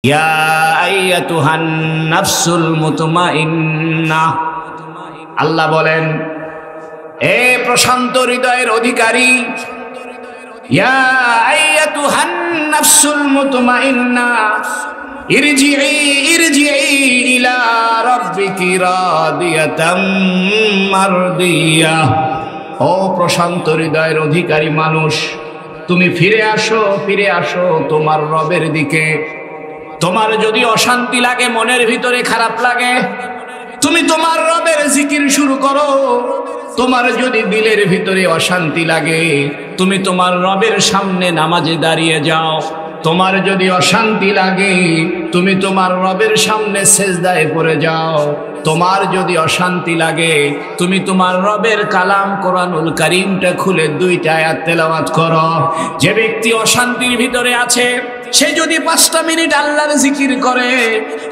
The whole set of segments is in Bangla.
ইয়া আইয়াতুহান নাফসুল মুতমাইন্নাহ, আল্লাহ বলেন এ প্রশান্ত হৃদয়ের অধিকারী, ইয়া আইয়াতুহান নাফসুল মুতমাইন্নাহ ইরজিই ইলা রাব্বিকি রাদিয়াতাম মারদিয়াহ। ও প্রশান্ত হৃদয়ের অধিকারী মানুষ, তুমি ফিরে আসো তোমার রবের দিকে। তোমার যদি অশান্তি লাগে, মনের ভিতরে খারাপ লাগে, তুমি তোমার রবের জিকির শুরু করো। তোমার যদি দিলের ভিতরে অশান্তি লাগে, তুমি তোমার রবের সামনে নামাজে দাঁড়িয়ে যাও। তোমার যদি অশান্তি লাগে, তুমি তোমার রবের সামনে সেজদায় পড়ে যাও। তোমার যদি অশান্তি লাগে, তুমি তোমার রবের কালাম কোরআনুল কারীমটা খুলে 2টা আয়াত তেলাওয়াত করো। যে ব্যক্তি অশান্তির ভিতরে আছে, সে যদি 5টা মিনিট আল্লাহর জিকির করে,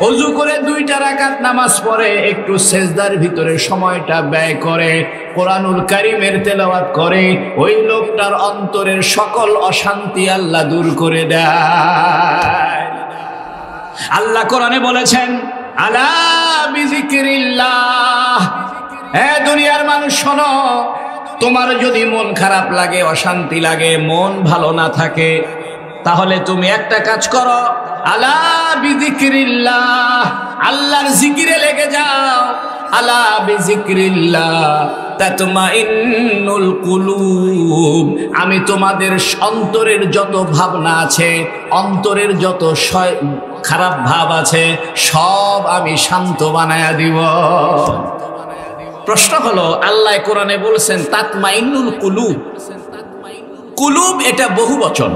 ওযু করে 2টা রাকাত নামাজ পড়ে, একটু সেজদার ভিতরে সময়টা ব্যয় করে, কোরআনুল কারীমের তেলাওয়াত করে, ওই লোকটার অন্তরের সকল অশান্তি আল্লাহ দূর করে দেয়। আল্লাহ কোরআনে বলেছেন, আলা বিযিকরিল্লাহ। হে দুনিয়ার মানুষ শোনো, তোমার যদি মন খারাপ লাগে, অশান্তি লাগে, মন ভালো না থাকে, তাহলে তুমি একটা কাজ করো, আলা বিযিকরিল্লাহ, আল্লাহর জিকিরে লেগে যাও। আলা বিযিকরিল্লাহ তাতমাইন্নুল কুলুব। আমি তোমাদের অন্তরের যত ভাবনা আছে, অন্তরের যত খারাপ ভাব আছে, সব আমি শান্ত বানায়া দিব। প্রশ্ন হলো, আল্লাহ কোরআনে বলেছেন তাতমাইন্নুল কুলুব। কুলুব এটা বহু বচন,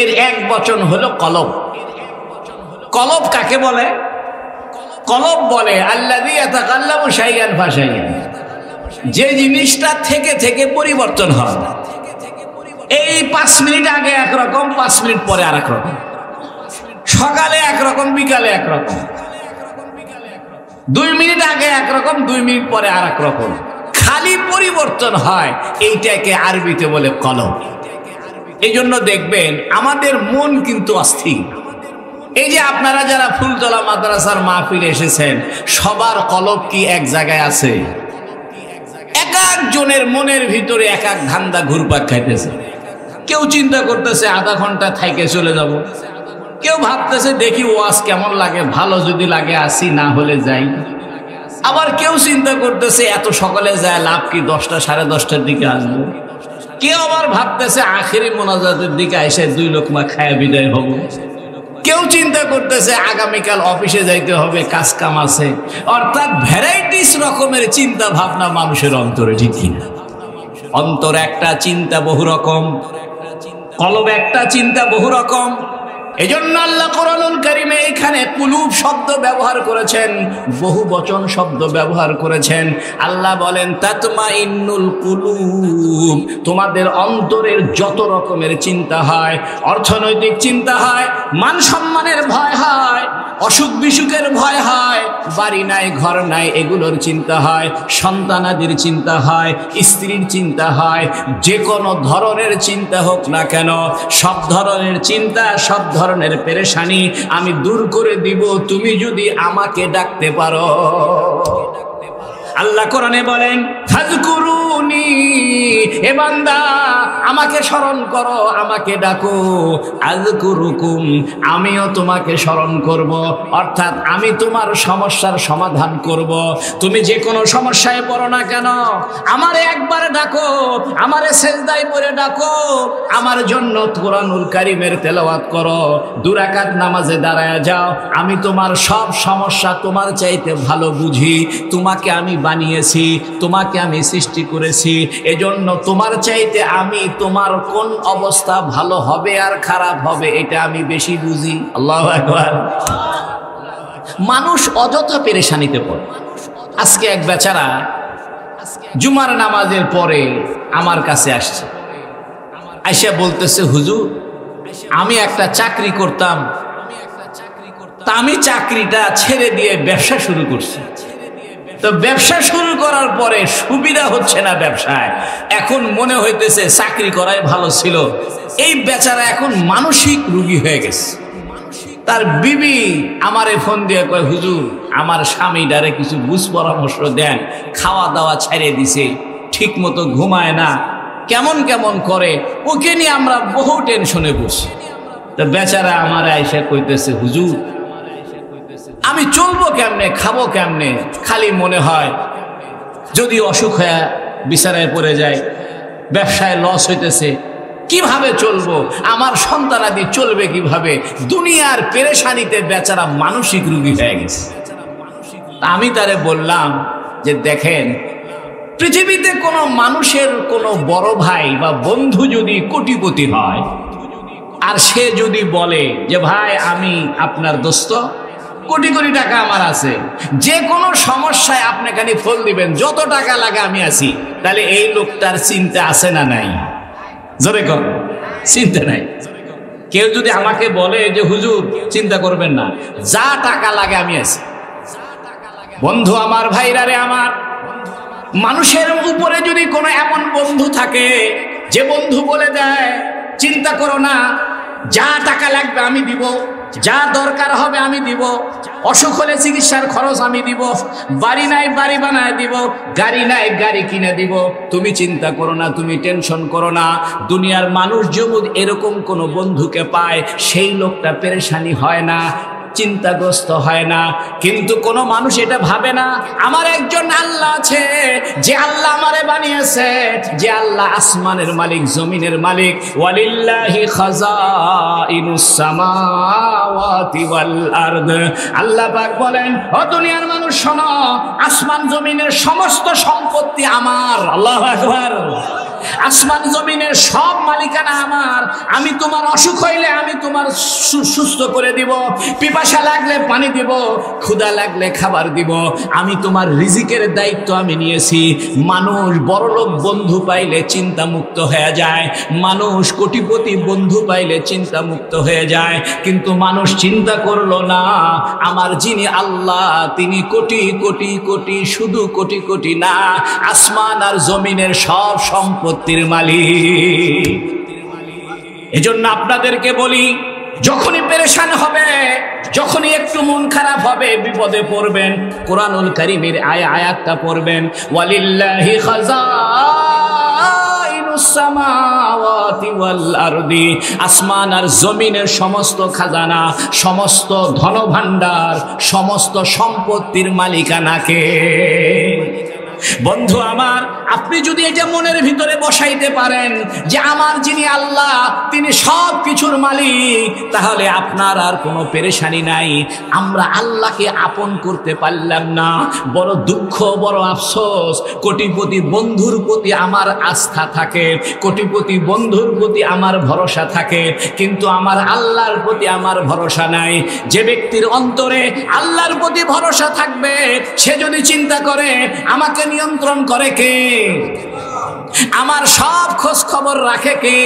এর এক বচন হলো কলব। কলব কাকে বলে? কলব বলে আল্লাযী ইয়াতাকাল্লামু শাইআন ফাশাইআন, যে জিনিসটা থেকে থেকে পরিবর্তন হয়। এই 5 মিনিট আগে একরকম, 5 মিনিট পরে আরেক রকম, সকালে একরকম, বিকালে একরকম, 2 মিনিট আগে একরকম, 2 মিনিট পরে আরেক রকম, খালি পরিবর্তন হয়। এইটাকে আরবিতে বলে কলব। এই জন্য দেখবেন আমাদের মন কিন্তু অস্থির। এই যে আপনারা যারা ফুলতলা মাদ্রাসার মাহফিলে এসেছেন, সবার কলব কি এক জায়গায় আছে? এক একজনের মনের ভিতরে এক এক ধান্দা ঘুরপাক খাইতেছে। কেউ চিন্তা করতেছে আধা ঘন্টা থাইকে চলে যাব, কেউ ভাবতেছে দেখি ওয়াজ কেমন লাগে, ভালো যদি লাগে আসি, না হলে যাই। আবার কেউ চিন্তা করতেছে এত সকালে যায় লাভ কি, 10টা সাড়ে 10টার দিকে আসবো। কেউ আবার ভাবতেছে আখেরি মোনাজাতের দিকে এসে 2 লোকমা খায়া বিদায় হব। কেউ চিন্তা করতেছে আগামীকাল অফিসে যাইতে হবে, কাজ কাম আছে। অর্থাৎ ভ্যারাইটিস রকমের চিন্তা ভাবনা মানুষের অন্তরে, ঠিক কিনা? অন্তর একটা, চিন্তা বহু রকম, কলব একটা, চিন্তা বহু রকম। এজন্য আল্লাহ কোরআনুল কারীমে এখানে কুলুব শব্দ ব্যবহার করেছেন, বহু বচন শব্দ ব্যবহার করেছেন। আল্লাহ বলেন তাতমাইন্নুল কুলুব, তোমাদের অন্তরের যত রকমের চিন্তা হয়, অর্থনৈতিক চিন্তা হয়, মান সম্মানের ভয় হয়, অসুখ বিসুখের ভয় হয়, বাড়ি নাই ঘর নাই এগুলোর চিন্তা হয়, সন্তানাদির চিন্তা হয়, স্ত্রীর চিন্তা হয়, যে কোনো ধরনের চিন্তা হোক না কেন, সব ধরনের চিন্তা, সব ধরনের পেরেশানি আমি দূর করে দিব তুমি যদি আমাকে ডাকতে পারো। আল্লাহ কোরআনে বলেন ফাযকুরুনি, এ বান্দা আমাকে স্মরণ করো, আমাকে ডাকো, আযকুরুকুম, আমিও তোমাকে স্মরণ করব। অর্থাৎ আমি তোমার সমস্যার সমাধান করব। তুমি যে কোনো সমস্যায় পড়ো না কেন, আমারে একবার ডাকো, আমারে সেজদায় পড়ে ডাকো, আমার জন্য কোরআনুল কারীমের তেলাওয়াত করো, 2 রাকাত নামাজে দাঁড়ায় যাও। আমি তোমার সব সমস্যা তোমার চাইতে ভালো বুঝি। তোমাকে আমি বানিয়েছি, তোমাকে আমি সৃষ্টি করেছি, এজন্য তোমার চাইতে আমি তোমার কোন অবস্থা ভালো হবে আর খারাপ হবে এটা আমি বেশি বুঝি। আল্লাহু আকবার। মানুষ অযথা পেরেশানিতে পড়ে। আজকে এক বেচারা জুমার নামাজের পরে আমার কাছে আসছে, আইসা বলতেছে হুজুর আমি একটা চাকরি করতাম, তা আমি চাকরিটা ছেড়ে দিয়ে ব্যবসা শুরু করছি। তো ব্যবসা শুরু করার পরে সুবিধা হচ্ছে না ব্যবসায়, এখন মনে হইতেছে চাকরি করাই ভালো ছিল। এই বেচারা এখন মানসিক রোগী হয়ে গেছে। তা তার বিবি আমারে ফোন দিয়ে কয়, হুজুর আমার স্বামীটারে কিছু বুঝ পরামর্শ দেন, খাওয়া দাওয়া ছেড়ে দিছে, ঠিক মতো ঘুমায় না, কেমন কেমন করে, ওকে নিয়ে আমরা বহু টেনশনে বসি। তো বেচারা আমার আয়সা কইতেছে, হুজুর আমি চলবো কেমনে, খাবো কেমনে, খালি মনে হয় যদি অসুখ হয়ে বিছানায় পড়ে যায়, ব্যবসায় লস হইতেছে, কিভাবে চলবো, আমার সন্তানাদি চলবে কিভাবে, দুনিয়ার পেরেশানিতে বেচারা মানসিক রোগী হয়ে গেছে। আমি তারে বললাম যে দেখেন, পৃথিবীতে কোনো মানুষের কোনো বড় ভাই বা বন্ধু যদি কোটিপতি হয়, আর সে যদি বলে যে ভাই আমি আপনার দোস্ত, কোটি কোটি টাকা আমার আছে, যে কোনো সমস্যায় আপনি খালি ফোন দিবেন, যত টাকা লাগে আমি আছি, তাহলে এই লোকটার চিন্তা আছে না নাই? জোরে কর, চিন্তা নাই। কেউ যদি আমাকে বলে যে হুজুর চিন্তা করবেন না, যা টাকা লাগে আমি আছি, বন্ধু আমার, ভাইরা রে আমার, মানুষের উপরে যদি কোনো এমন বন্ধু থাকে যে বন্ধু বলে দেয় চিন্তা করো না, যা টাকা লাগবে আমি দিব, যা দরকার হবে আমি দিব, অসুখ হলে চিকিৎসার খরচ আমি দিব, বাড়ি নাই বাড়ি বানায় দিব, গাড়ি নাই গাড়ি কিনে দিব, তুমি চিন্তা করো না, তুমি টেনশন করো না। দুনিয়ার মানুষ যদি এরকম কোনো বন্ধুকে পায়, সেই লোকটা পেরেশানি হয় না, চিন্তাগ্রস্ত হয় না। কিন্তু কোন মানুষ এটা ভাবে না আমার একজন আল্লাহ আছে, যে আল্লাহ আমারে বানিয়েছে, যে আল্লাহ আসমানের মালিক, জমিনের মালিক। ওয়ালিল্লাহি খাযাইনুস সামাওয়াতি ওয়াল আরদ। আল্লাহ পাক বলেন, ও দুনিয়ার মানুষ শোনো, আসমান জমিনের সমস্ত সম্পত্তি আমার। আল্লাহু আকবার। আসমান জমিনের সব মালিকানা আমার। আমি তোমার অসুখ হইলে আমি তোমার সুস্থ করে দিব, পিপাসা লাগলে পানি দিব, ক্ষুধা লাগলে খাবার দিব। আমি তোমার রিজিকের দায়িত্ব আমি নিয়েছি। মানুষ বড়লোক বন্ধু পাইলে চিন্তা মুক্ত হয়ে যায়, মানুষ কোটিপতি বন্ধু পাইলে চিন্তা মুক্ত হয়ে যায়। কিন্তু মানুষ চিন্তা করলো না, আমার যিনি আল্লাহ তিনি কোটি কোটি কোটি, শুধু কোটি কোটি না, আসমান আর জমিনের সব সম্পত্তির মালিক। এজন্য আপনাদেরকে বলি, যখনই পেরেশান হবে, যখনই একটু মন খারাপ হবে, বিপদে পড়বেন, কোরআনুল কারীমের আয়াতটা পড়বেন, ওয়ালিল্লাহি খাযাইনুস সামাওয়াতি ওয়াল আরদি। আসমান আর জমিনের সমস্ত খাজানা, সমস্ত ধনভাণ্ডার, সমস্ত সম্পত্তির মালিকানাকে। বন্ধু আমার, আপনি যদি এটা মনের ভিতরে বসাইতে পারেন যে আমার যিনি আল্লাহ তিনি সব কিছুর মালিক, তাহলে আপনার আর কোনো পেরেশানি নাই। আমরা আল্লাহকে আপন করতে পারলাম না, বড় দুঃখ, বড় আফসোস। কোটিপতি বন্ধুর প্রতি আমার আস্থা থাকে, কোটিপতি বন্ধুর প্রতি আমার ভরসা থাকে, কিন্তু আমার আল্লাহর প্রতি আমার ভরসা নাই। যে ব্যক্তির অন্তরে আল্লাহর প্রতি ভরসা থাকবে, সে যদি চিন্তা করে আমাকে নিয়ন্ত্রণ করে কে, আমার সব খোঁজ খবর রাখে কে।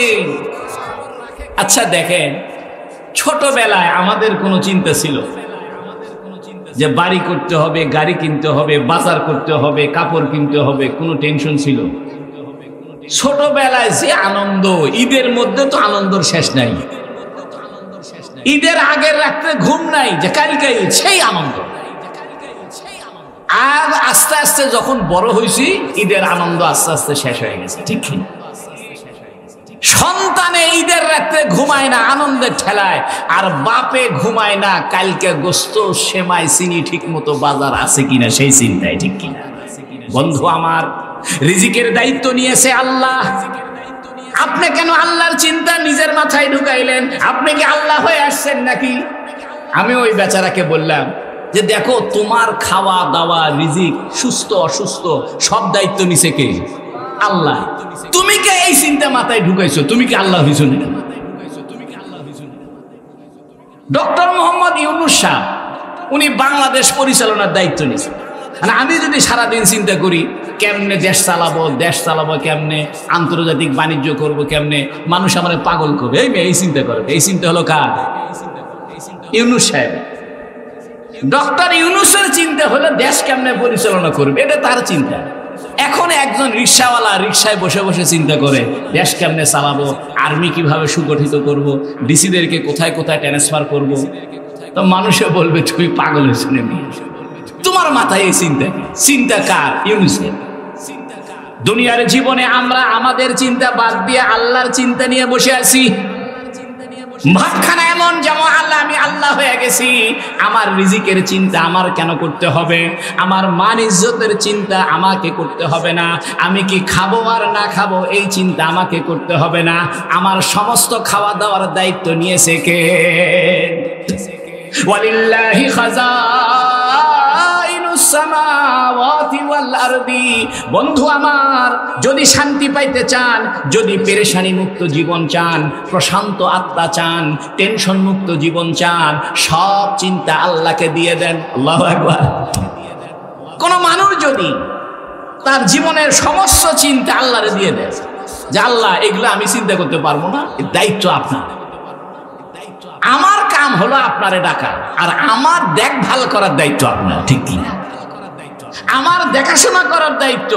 আচ্ছা দেখেন, ছোটবেলায় আমাদের কোনো চিন্তা ছিল যে বাড়ি করতে হবে, গাড়ি কিনতে হবে, বাজার করতে হবে, কাপড় কিনতে হবে, কোনো টেনশন ছিল? ছোটবেলায় যে আনন্দ, ঈদের মধ্যে তো আনন্দর শেষ নাই, ঈদের আগের রাত্রে ঘুম নাই যে কালকে ঈদ, সেই আনন্দ। আর আস্তে আস্তে যখন বড় হয়েছি, ঈদের আনন্দ আস্তে আস্তে শেষ হয়ে গেছে, ঠিক কি? সন্তানে ঈদের রাত্রে ঘুমায় না আনন্দের ঠেলায়, আর বাপে ঘুমায় না কালকে গোস্ত, সেমাই, চিনি ঠিক মতো বাজার আছে কিনা সেই চিন্তায়, ঠিক কিনা? বন্ধু আমার, রিজিকের দায়িত্ব নিয়েছে আল্লাহ। আপনি কেন আল্লাহর চিন্তা নিজের মাথায় ঢুকাইলেন? আপনি কি আল্লাহ হয়ে আসছেন নাকি? আমি ওই বেচারাকে বললাম যে দেখো, তোমার খাওয়া দাওয়া, রিজিক, সুস্থ অসুস্থ সব দায়িত্ব নিছে কে? আল্লাহ। তুমি কে এই চিন্তা মাথায় ঢুকাইছো? তুমি কি আল্লাহ হইছো না? ডক্টর মোহাম্মদ ইউনূস সাহেব, উনি বাংলাদেশ পরিচালনার দায়িত্ব নিয়েছেন। মানে আমি যদি সারাদিন চিন্তা করি কেমনে দেশ চালাবো কেমনে, আন্তর্জাতিক বাণিজ্য করব কেমনে, মানুষ আমার পাগল করবে। এই চিন্তা করবে, এই চিন্তা হলো কার? ইউনূস সাহেব। ডক্টর ইউনূসের চিন্তা হলো দেশ কেমনে পরিচালনা করবে, এটা তার চিন্তা। এখন একজন রিক্সাওয়ালা রিক্সায় বসে বসে চিন্তা করে দেশ কেমনে চালাবো, আর্মি কিভাবে সুগঠিত করব, ডিসিদেরকে কোথায় কোথায় ট্রান্সফার করব। তো মানুষে বলবে তুমি পাগল হয়েছে নাকি? তোমার মাথায় এই চিন্তা, চিন্তা কার? ইউনুসের। দুনিয়ার জীবনে আমরা আমাদের চিন্তা বাদ দিয়ে আল্লাহর চিন্তা নিয়ে বসে আছি। ভাতখানা এমন যেমন আল্লাহ, আমি আল্লাহ হয়ে গেছি, আমার রিজিকের চিন্তা আমার কেন করতে হবে? আমার মান ইজ্জতের চিন্তা আমাকে করতে হবে না। আমি কি খাবো আর না খাবো এই চিন্তা আমাকে করতে হবে না। আমার সমস্ত খাওয়া দাওয়ার দায়িত্ব নিয়েছে কে? ওয়ালিল্লাহি খাযাইনুস সামাওয়াতি ওয়াল আরদি। বন্ধু আমার, যদি শান্তি পাইতে চান, যদি পেরেশানি মুক্ত জীবন চান, প্রশান্ত আত্মা চান, টেনশন মুক্ত জীবন চান, সব চিন্তা আল্লাহকে দিয়ে দেন। আল্লাহু আকবার। কোন মানুষ যদি তার জীবনের সমস্ত চিন্তা আল্লাহরে দিয়ে দেয়, যে আল্লাহ এগুলো আমি চিন্তা করতে পারবো না, দায়িত্ব আপনার, আমার কাম হলো আপনারে ডাকা, আর আমার দেখভাল করার দায়িত্ব আপনার, ঠিক কিনা? আমার দেখাশোনা করার দায়িত্ব,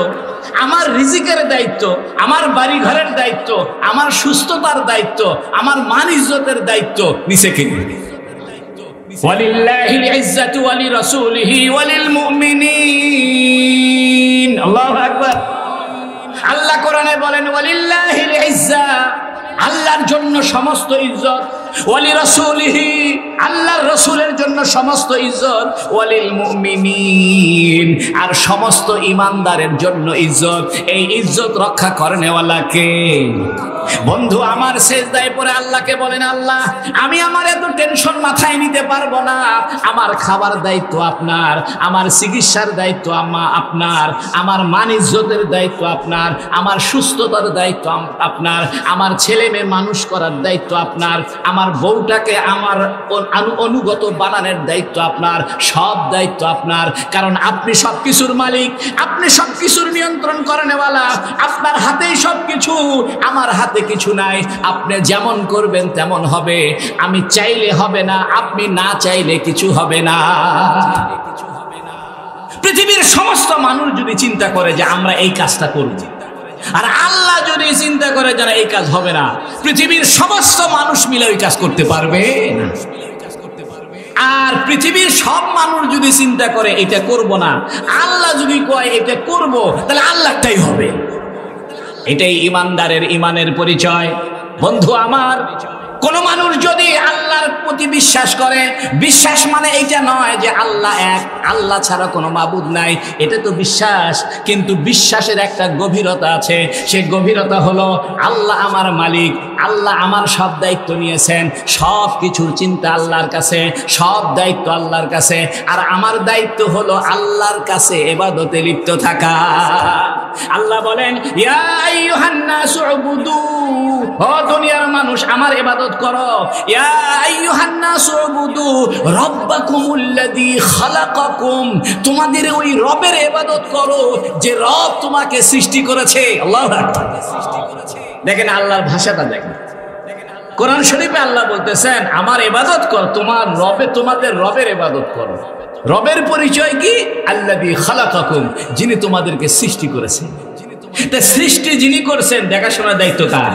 আমার রিজিকের দায়িত্ব, আমার বাড়ি ঘরের দায়িত্ব, আমার সুস্থতার দায়িত্ব, আমার মান ইজ্জতের দায়িত্ব নিচে কে? ওয়ালিল্লাহিল ইজ্জাতু ওয়া লিরাসূলিহি ওয়া লিল মুমিনিন। আল্লাহু আকবার। আল্লাহ কোরআনে বলেন ওয়ালিল্লাহিল ইজ্জা, আল্লাহর জন্য সমস্ত ইজ্জত, ওয়ালি রাসূলিহি, আল্লাহর রাসূলের জন্য সমস্ত ইজ্জত, ওয়ালিল মুমিনিন, আর সমস্ত ঈমানদারের জন্য ইজ্জত। এই ইজ্জত রক্ষা করনেওয়ালা কে? বন্ধু আমার, সেজদায় পড়ে আল্লাহকে বলেন, আল্লাহ আমি আমার এত টেনশন মাথায় নিতে পারবো না। আমার খাবার দায়িত্ব আপনার, আমার চিকিৎসার দায়িত্ব আপনার, আমার মান ইজ্জতের দায়িত্ব আপনার, আমার সুস্থতার দায়িত্ব আপনার, আমার ছেলে মেয়ে মানুষ করার দায়িত্ব আপনার, আমার বউটাকে আমার অনুগত বানানোর দায়িত্ব আপনার, সব দায়িত্ব আপনার। কারণ আপনি সবকিছুর মালিক, আপনি সবকিছুর নিয়ন্ত্রণ করেনওয়ালা, আপনার হাতেই সবকিছু, আমার হাতে কিছু নাই। আপনি যেমন করবেন তেমন হবে, আমি চাইলে হবে না, আপনি না চাইলে কিছু হবে না। পৃথিবীর সমস্ত মানুষ যদি চিন্তা করে যে আমরা এই কাজটা করব, আর আল্লাহ যদি চিন্তা করে যে এই কাজ হবে না, পৃথিবীর সমস্ত মানুষ মিলে ওই কাজ করতে পারবে না। আর পৃথিবীর সব মানুষ যদি চিন্তা করে এটা করব না, আল্লাহ যদি কয় এটা করব, তাহলে আল্লাহটাই হবে। এটাই ইমানদারের ইমানের পরিচয়। বন্ধু আমার, কোন মানুষ যদি আল্লাহর প্রতি বিশ্বাস করে, বিশ্বাস মানে এইটা নয় যে আল্লাহ এক, আল্লাহ ছাড়া কোনো মাবুদ নাই, এটা তো বিশ্বাস। কিন্তু বিশ্বাসের একটা গভীরতা আছে, সেই গভীরতা হলো আল্লাহ আমার মালিক, আল্লাহ আমার সব দায়িত্ব নিয়েছেন, সব কিছুর চিন্তা আল্লাহর কাছে, সব দায়িত্ব আল্লাহর কাছে, আর আমার দায়িত্ব হলো আল্লাহর কাছে ইবাদতে লিপ্ত থাকা। আল্লাহ বলেন, ইয়া আইয়ুহান নাসু উবুদু, ও দুনিয়ার মানুষ আমার ইবাদত করো। ইয়া আইয়ুহান নাসু উবুদু রাব্বাকুমুল্লাযী খালাকাকুম, তোমাদের ওই রবের ইবাদত করো যে রব তোমাকে সৃষ্টি করেছে। আল্লাহু আকবার। দেখেন আল্লাহর ভাষাটা দেখেন। কোরআন শরীফে আল্লাহ বলতেছেন আমার ইবাদত কর, তোমার রবে, তোমাদের রবের ইবাদত করো। রবের পরিচয় কি? আল্লাযী খালাকাকুম, যিনি তোমাদেরকে সৃষ্টি করেছেন। তা সৃষ্টি যিনি করছেন, দেখাশোনার দায়িত্ব কার?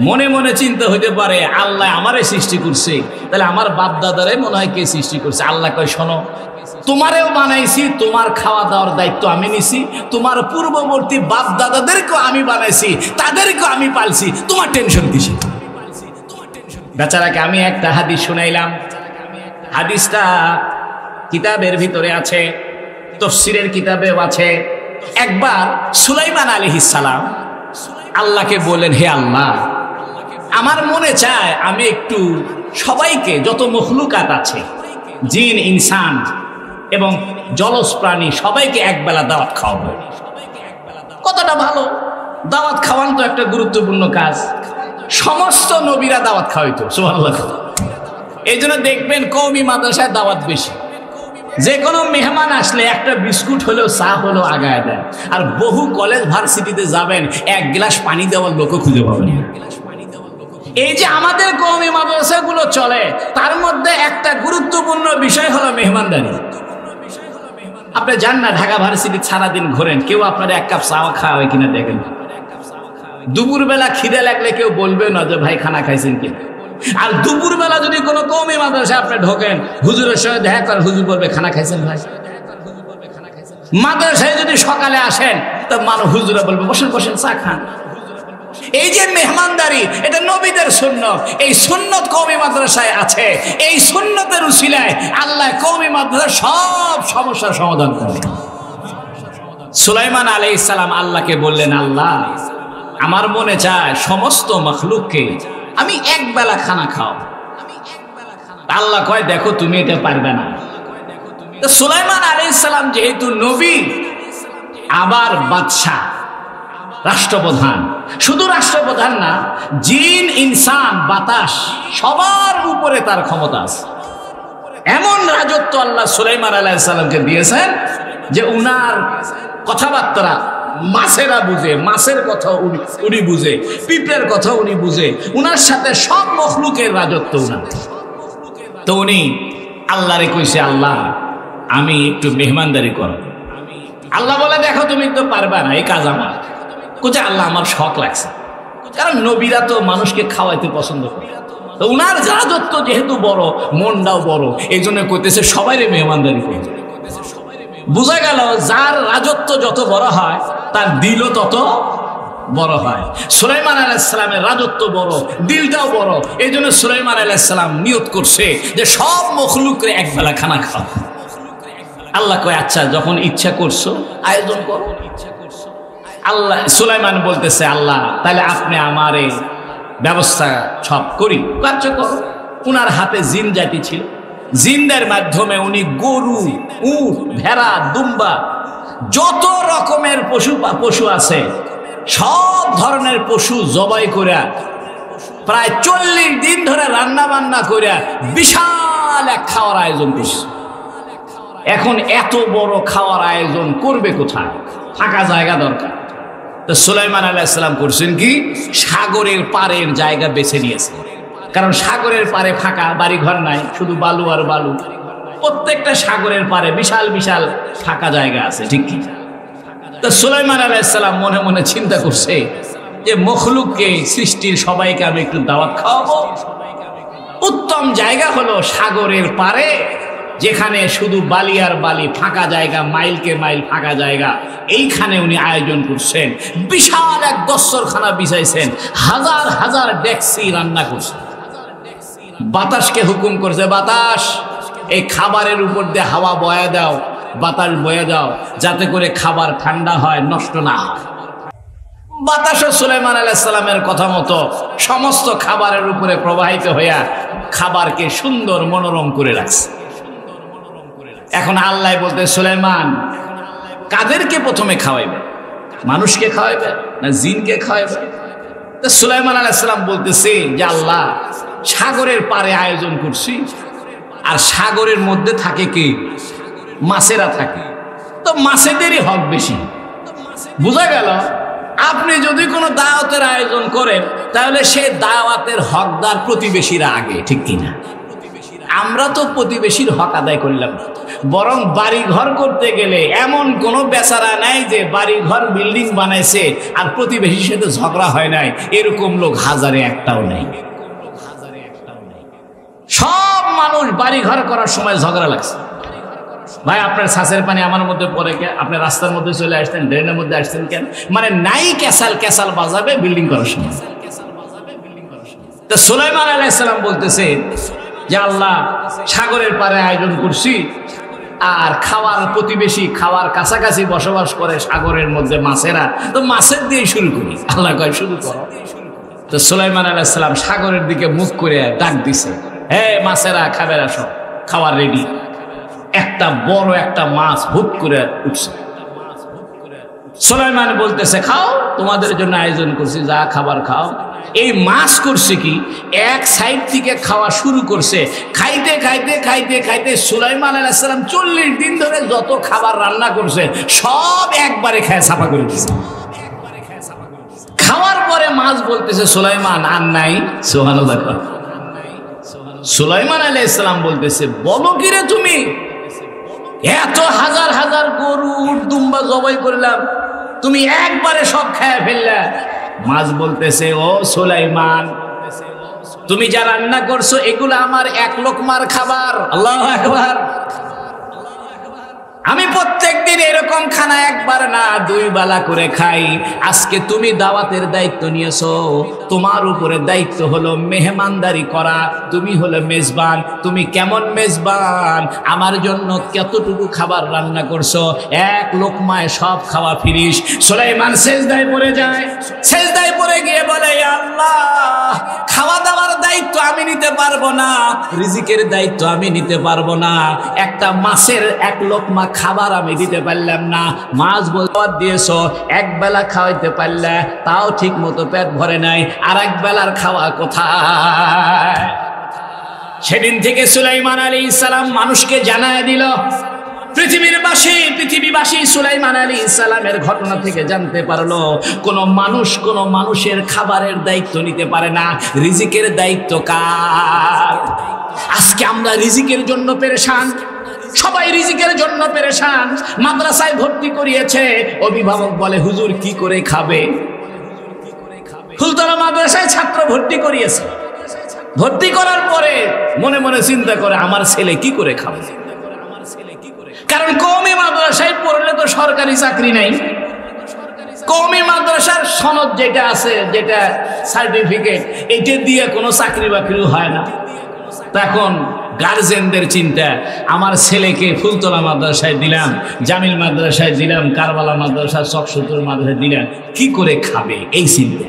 মনে মনে চিন্তা হইতে পারে আল্লাহ আমারে সৃষ্টি করছে, তাহলে আমার বাপ দাদারে মনে হয় কে সৃষ্টি করছে। আল্লাহ কয় শোনো, তোমারেও বানাইছি, তোমার খাওয়া দাওয়ার দায়িত্ব আমি নিছি, তোমার পূর্ববর্তী বাপ দাদাদেরকেও আমি বানাইছি, তাদেরকেও আমি পালছি, তোমার টেনশন কিসে? বেচারাকে আমি একটা হাদিস শুনাইলাম, হাদিসটা কিতাবের ভিতরে আছে, তাফসীরের কিতাবেও আছে। একবার সুলাইমান আলাইহিস সালাম আল্লাহকে বললেন, হে আল্লাহ, আমার মনে চায় আমি একটু সবাইকে, যত মখলুকাত আছে, জিন ইনসান এবং জলজ প্রাণী, সবাইকে একবেলা দাওয়াত খাওয়াবো। কতটা ভালো! দাওয়াত খাওয়ান তো একটা গুরুত্বপূর্ণ কাজ। সমস্ত নবীরা দাওয়াত খাওয়াইতো, সুবহানাল্লাহ। এই জন্য দেখবেন কওমি মাদ্রাসায় দাওয়াত বেশি। যে কোনো মেহমান আসলে একটা বিস্কুট হলেও, চা হলেও আগায় দেয়। আর বহু কলেজ ভার্সিটিতে যাবেন, এক গ্লাস পানি দেওয়ার লোকও খুঁজে পাবেন। এই যে আমাদের কওমি মাদ্রাসাগুলো চলে, তার মধ্যে একটা গুরুত্বপূর্ণ বিষয় হলো মেহমানদারি। আপনি যান না ঢাকা ভার্সিটি, সারাদিন ঘোরেন, কেউ আপনার এক কাপ চা খাওয়ায় কিনা দেখেন। দুপুরবেলা খিদে লাগলে কেউ বলবে না যে ভাই খানা খাইছেন কিনা। আর দুপুরবেলা যদি কোনো কওমি মাদ্রাসায় আপনি ঢোকেন, হুজুরের সঙ্গে দেখা করেন, হুজুর বলবে খানা খাইছেন ভাই। মাদ্রাসায় যদি সকালে আসেন, তো মানুষ হুজুরা বলবে বসেন বসেন চা খান। এই যে মেহমানদারি, এটা নবীদের সুন্নত। এই সুন্নত কওমি মাদ্রাসায় আছে। এই সুন্নতের উসিলায় আল্লাহ কওমি মাদ্রাসার সব সমস্যার সমাধান করে। সুলাইমান আলাইহিস সালাম আল্লাহকে বললেন, আল্লাহ আমার মনে চায় সমস্ত মখলুককে আমি এক বেলা খানা খাও। আল্লাহ কয়, দেখো তুমি এটা পারবে না। তো সুলাইমান আলাইহিস সালাম যেহেতু নবী, আবার বাদশাহ, রাষ্ট্রপ্রধান, শুধু রাষ্ট্রপ্রধান না, জিন ইনসান বাতাস সবার উপরে তার ক্ষমতা আছে। এমন রাজত্ব আল্লাহ সুলাইমান আলাইহিস সালামকে দিয়েছেন যে উনার কথাবার্তা মাছেরা বুঝে, মাছের কথা উনি বুঝে, পিঁপড়ের কথা উনি বুঝে, উনার সাথে সব মখলুকের রাজত্ব উনার। তো উনি আল্লাহরে কইছে, আল্লাহ আমি একটু মেহমানদারি করব। আল্লাহ বলে, দেখো তুমি তো পারবা না এই কাজ আমার। কোথায় আল্লাহ আমার শখ লাগছে, কারণ নবীরা তো মানুষকে খাওয়াইতে পছন্দ করে। তো উনার রাজত্ব যেহেতু বড়, মনটাও বড়, এই জন্য কইতেছে সবাইরে মেহমানদারি করে। বোঝা গেল যার রাজত্ব যত বড় হয় তার দিলও তত বড় হয়। সুলাইমান আলাইহিস সালামের রাজত্ব বড়, দিলটাও বড়। এই জন্য সুলাইমান আলাইহিস সালাম নিয়ত করছে যে সব মখলুকরে এক বেলা খানা খাও। আল্লাহ কয়, আচ্ছা যখন ইচ্ছা করছো আয়োজন করো। আল্লাহ সুলাইমান বলতেছে, আল্লাহ তাহলে আপনি আমার এই ব্যবস্থা সব করি, কার্য করো। উনার হাতে জিন জাতি ছিল, জিনদের মাধ্যমে উনি গরু, উট, ভেড়া, দুম্বা, যত রকমের পশু আছে সব ধরনের পশু জবাই করে প্রায় 40 দিন ধরে রান্না বান্না করে বিশাল এক খাওয়ার আয়োজন করছে। এখন এত বড় খাওয়ার আয়োজন করবে কোথায়? ফাঁকা জায়গা দরকার। তো সুলাইমান আলাইহিস সালাম করছেন কি, সাগরের পাড়ের জায়গা বেছে নিয়েছে। কারণ সাগরের পাড়ে ফাঁকা, বাড়ি ঘর নাই, শুধু বালু আর বালু। প্রত্যেকটা সাগরের পাড়ে বিশাল বিশাল ফাঁকা জায়গা আছে, ঠিক কি? তো সুলাইমান আলাইহিস সালাম মনে মনে চিন্তা করছে যে মখলুককে, সৃষ্টির সবাইকে আমি একটু দাওয়াত খাওয়াবো। উত্তম জায়গা হলো সাগরের পাড়ে, যেখানে শুধু বালি আর বালি, ফাঁকা জায়গা, মাইলকে মাইল ফাঁকা জায়গা। এইখানে উনি আয়োজন করছেন, বিশাল এক দস্তরখানা বিছাইছেন, হাজার হাজার ডেকসি রান্না করছেন। বাতাসকে হুকুম করছে, বাতাস এই খাবারের উপর দিয়ে হাওয়া বয়া দাও, বাতাস বয়ে দাও, যাতে করে খাবার ঠান্ডা হয়, নষ্ট না হয়। বাতাস সুলাইমান আলাইহিস সালামের কথা মতো সমস্ত খাবারের উপরে প্রবাহিত হইয়া খাবারকে সুন্দর মনোরম করে রাখছে। এখন আল্লাহ বলতে, সুলাইমান কাদেরকে প্রথমে খাওয়াইবে? মানুষকে খাওয়াইবে না জিনকে খাওয়াইবে? সুলাইমান আলাইহিস সালাম বলতেছে যে আল্লাহ, সাগরের পাড়ে আয়োজন করছি, আর সাগরের মধ্যে থাকে কি? মাছেরা থাকে। তো মাছেদেরই হক বেশি। বোঝা গেল, আপনি যদি কোনো দাওয়াতের আয়োজন করেন তাহলে সেই দাওয়াতের হকদার প্রতিবেশীরা আগে, ঠিক কিনা? আমরা তো প্রতিবেশীর হক আদায় করলাম, বরং বাড়ি ঘর করতে গেলে এমন কোনো বেচারা নাই যে বাড়ি ঘর বিল্ডিং বানাইছে আর প্রতিবেশীর সাথে ঝগড়া হয় নাই, এরকম লোক হাজারে একটাও নেই। সব মানুষ বাড়ি ঘর করার সময় ঝগড়া লাগছে। ভাই আপনার ছাঁচের পানি আমার মধ্যে পড়ে, কে আপনি রাস্তার মধ্যে চলে আসতেন, ড্রেনের মধ্যে আসতেন কেন? মানে নাই ক্যাসাল ক্যাসাল বাজাবে বিল্ডিং করার সময়। তো সুলাইমান আলাইহিস সালাম বলতেছে যে আল্লাহ, সাগরের পাড়ে আয়োজন করছি, আর খাওয়ার প্রতিবেশী, খাওয়ার কাছাকাছি বসবাস করে সাগরের মধ্যে মাছেরা, তো মাছের দিয়ে শুরু করি। আল্লাহ কয় শুরু করো। তো সুলাইমান আলাইহিস সালাম সাগরের দিকে মুখ করে ডাক দিছে, হে মাছেরা, খাবেরা সব, খাওয়ার রেডি। একটা বড় একটা মাছ হুট করে উঠছে। সুলাইমান বলতেছে, খাও, তোমাদের জন্য আয়োজন করছি, যা খাবার খাও। এই মাছ করছে কি, এক সাইড থেকে খাওয়া শুরু করছে, খাইতে খাইতে খাইতে খাইতে সুলাইমান আলাইহিস সালাম 40 দিন ধরে যত খাবার রান্না করছে সব একবারে খায় সাফা করে দিয়েছে। খাওয়ার পরে মাছ বলতেছে, সুলাইমান আর নাই। সুবহানাল্লাহ। সুলাইমান আলাইহিস সালাম বলতেছে, বলো কি রে তুমি, এত হাজার হাজার গরু, উট, দুম্বা জবাই করলাম, তুমি একবারে সব খেয়ে ফেললে? মাছ বলতেছে, ও সুলাইমান, তুমি যা রান্না করছো এগুলো আমার এক লোকমার খাবার। আল্লাহু আকবার। আমি প্রত্যেকদিন এরকম খানা একবার না দুই বেলা করে খাই। আজকে তুমি দাওয়াতের দায়িত্ব নিয়েছো, তোমার উপরে দায়িত্ব হলো মেহমানদারি করা। তুমি হলো মেজবান। তুমি কেমন মেজবান? আমার জন্য কতটুকু খাবার রান্না করছো? এক লোকমায় সব খাওয়া ফিনিশ। সুলাইমান সেজদায় পড়ে যায়। সেজদায় পড়ে গিয়ে বলে, আল্লাহ, খাওয়া দাওয়ার দায়িত্ব আমি নিতে পারবো না, রিজিকের দায়িত্ব আমি নিতে পারবো না। একটা মাছের এক লোকমা খাবার আমি দিতে পারলাম না। মাছ বলতে দিয়েছো, এক বেলা খাওয়াইতে পারলে তাও ঠিক মতো পেট ভরে নাই, আর এক বেলার খাওয়া কোথায়? সেদিন থেকে সুলাইমান আলাইহিস সালাম মানুষকে জানায় দিল। পৃথিবীবাসী সুলাইমান আলাইহিস সালামের ঘটনা থেকে জানতে পারলো কোন মানুষের খাবারের দায়িত্ব নিতে পারে না, রিজিকের দায়িত্ব কার? আজকে আমরা রিজিকের জন্য পেরেশান, সবাই রিজিকের জন্য পেরেশান। মাদ্রাসায় ভর্তি করিয়েছে, অভিভাবক বলে হুজুর কি করে খাবে? ফুলতলা মাদ্রাসায় ছাত্র ভর্তি করিয়েছে, ভর্তি করার পরে মনে মনে চিন্তা করে আমার ছেলে কি করে খাবে। কারণ কওমি মাদ্রাসায় পড়লে তো সরকারি চাকরি নাই। কওমি মাদ্রাসার সনদ যেটা আছে, যেটা সার্টিফিকেট, এটা দিয়ে কোনো চাকরি বাকরি হয় না। তখন গার্জেনদের চিন্তা, আমার ছেলেকে ফুলতলা মাদ্রাসায় দিলাম, জামিল মাদ্রাসায় দিলাম, কারবালা মাদ্রাসা, চকসুতুর মাদ্রাসায় দিলাম, কি করে খাবে এই চিন্তা।